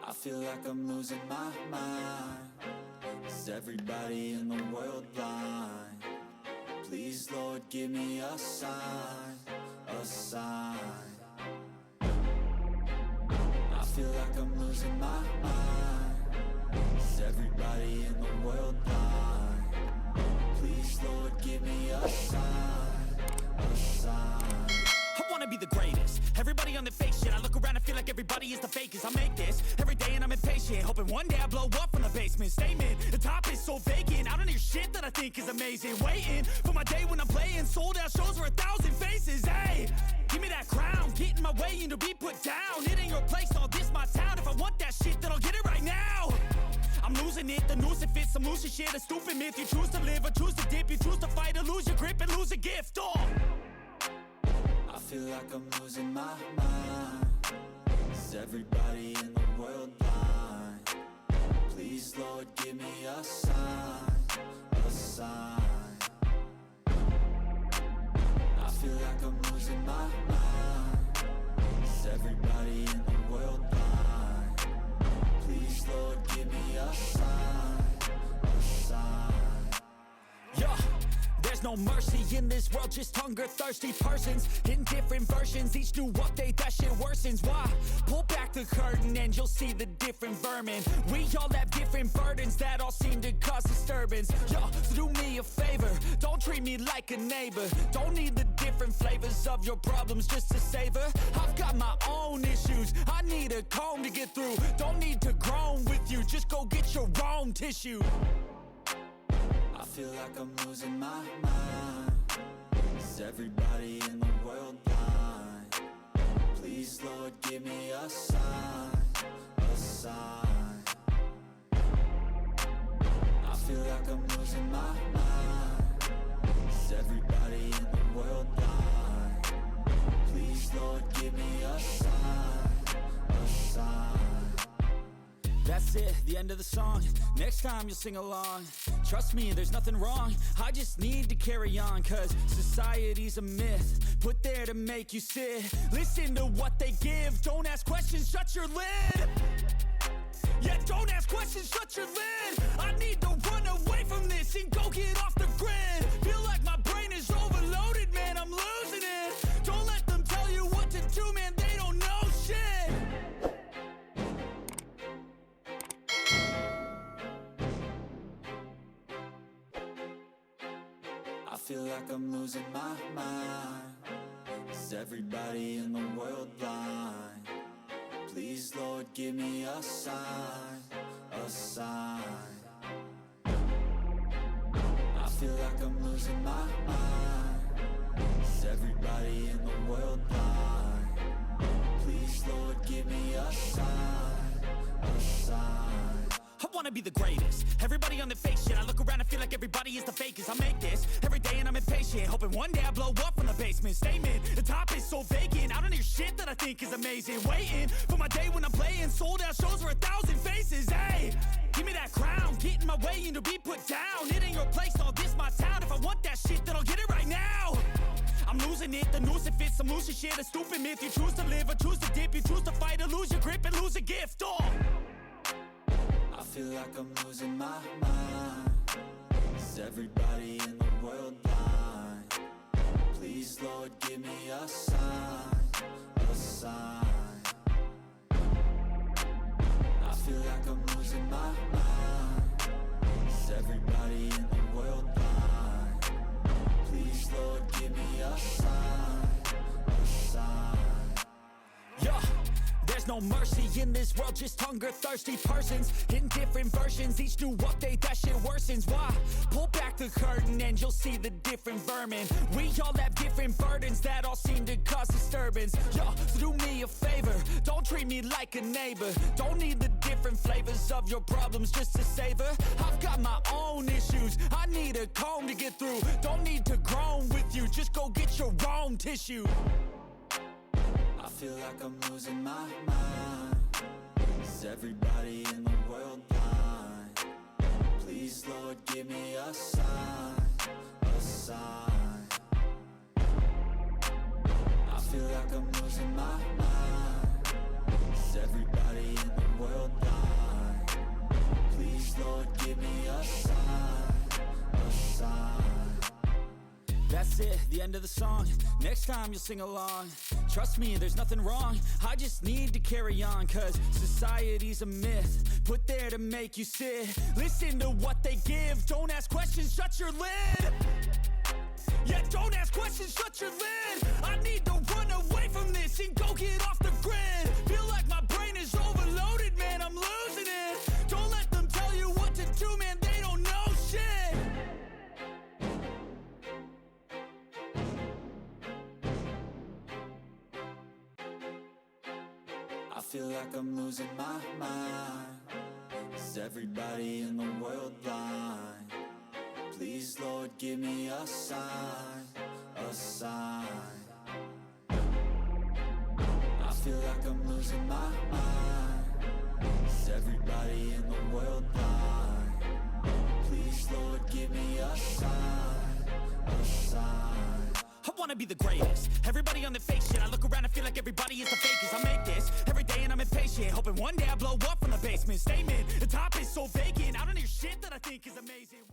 I feel like I'm losing my mind. Is everybody in the world blind? Please, Lord, give me a sign, a sign. I feel like I'm losing my mind. Is everybody in the world blind? Please, Lord, give me a sign, a sign. I wanna be the greatest. Everybody on the fake shit. I look around and feel like everybody is the fakest. I make this every day and I'm impatient, hoping one day I blow up from the basement. Statement, the top is so vacant. I don't hear shit that I think is amazing. Waiting for my day when I'm playing sold out shows for 1,000 faces. Hey, give me that crown, get in my way and to be put down. It ain't your place, all this my town. If I want that shit, then I'll get it right now. I'm losing it, the noose it fits. I'm losing shit, a stupid myth. You choose to live or choose to dip. You choose to fight or lose your grip and lose a gift. I feel like I'm losing my mind. Is everybody in the world blind? Please, Lord, give me a sign, a sign. I feel like I'm losing my mind. Is everybody in the world blind? Please, Lord, give me a sign, a sign. Yeah. There's no mercy in this world, just hunger-thirsty persons in different versions. Each new update, that shit worsens. Why? Pull back the curtain and you'll see the different vermin. We all have different burdens that all seem to cause disturbance. Yo, so do me a favor, don't treat me like a neighbor. Don't need the different flavors of your problems just to savor. I've got my own issues, I need a comb to get through. Don't need to groan with you, just go get your own tissue. I feel like I'm losing my mind. Is everybody in the world blind? Please, Lord, give me a sign, a sign. I feel like I'm losing my mind. Is everybody in the world blind? Please, Lord, give me a sign, a sign. That's it, the end of the song. Next time you'll sing along. Trust me, there's nothing wrong. I just need to carry on, cause society's a myth put there to make you sit. Listen to what they give. Don't ask questions, shut your lid. Yeah, don't ask questions, shut your lid. I need to run away from this and go get off the grid. Feel like my brain is overloaded, man, I'm losing it. Don't let them tell you what to do, man, they don't know shit. I feel like I'm losing my mind. Is everybody in the world blind? Please, Lord, give me a sign, a sign. I feel like I'm losing my mind. Is everybody in the world blind? Please, Lord, give me a sign, a sign. I wanna be the greatest. Everybody on the fake shit. I look around and feel like everybody is the fakest. I make this every day and I'm impatient, hoping one day I blow up from the basement. Statement, the top is so vacant. I don't hear shit that I think is amazing. Waiting for my day when I'm playing sold out shows for 1,000 faces. Hey, give me that crown, get in my way and to be put down. It ain't your place, all this my town. If I want that shit, then I'll get it right now. I'm losing it, the noose it fits. I'm losing shit, a stupid myth. You choose to live or choose to dip. You choose to fight or lose your grip and lose a gift. I feel like I'm losing my mind. Is everybody in the world blind? Please, Lord, give me a sign, a sign. I feel like I'm losing my mind. Is everybody in the world blind? Please, Lord, give me a sign, a sign. Yeah. There's no mercy in this world, just hunger-thirsty persons in different versions. Each new update, that shit worsens. Why? Pull back the curtain and you'll see the different vermin. We all have different burdens that all seem to cause disturbance. Yo, so do me a favor, don't treat me like a neighbor. Don't need the different flavors of your problems just to savor. I've got my own issues, I need a comb to get through. Don't need to groan with you, just go get your own tissue. I feel like I'm losing my mind. Is everybody in the world blind? Please, Lord, give me a sign, a sign. I feel like I'm losing my mind. Is everybody in the world blind? That's it, the end of the song. Next time you'll sing along. Trust me, there's nothing wrong. I just need to carry on, cause society's a myth put there to make you sit. Listen to what they give. Don't ask questions, shut your lid. Yeah, don't ask questions, shut your lid. I need to run away from this and go get off the grid. Feel like my brain is overloaded, man, I'm losing it. Don't let them tell you what to do, man, they don't know shit. I feel like I'm losing my mind. Is everybody in the world blind? Please, Lord, give me a sign, a sign. I feel like I'm losing my mind. Is everybody in the world blind? Please, Lord, give me a sign, a sign. I wanna be the greatest. Everybody on the fake shit. I look around and feel like everybody is the fakest. I make this every day and I'm impatient, hoping one day I blow up from the basement. Statement, the top is so vacant. I don't hear shit that I think is amazing.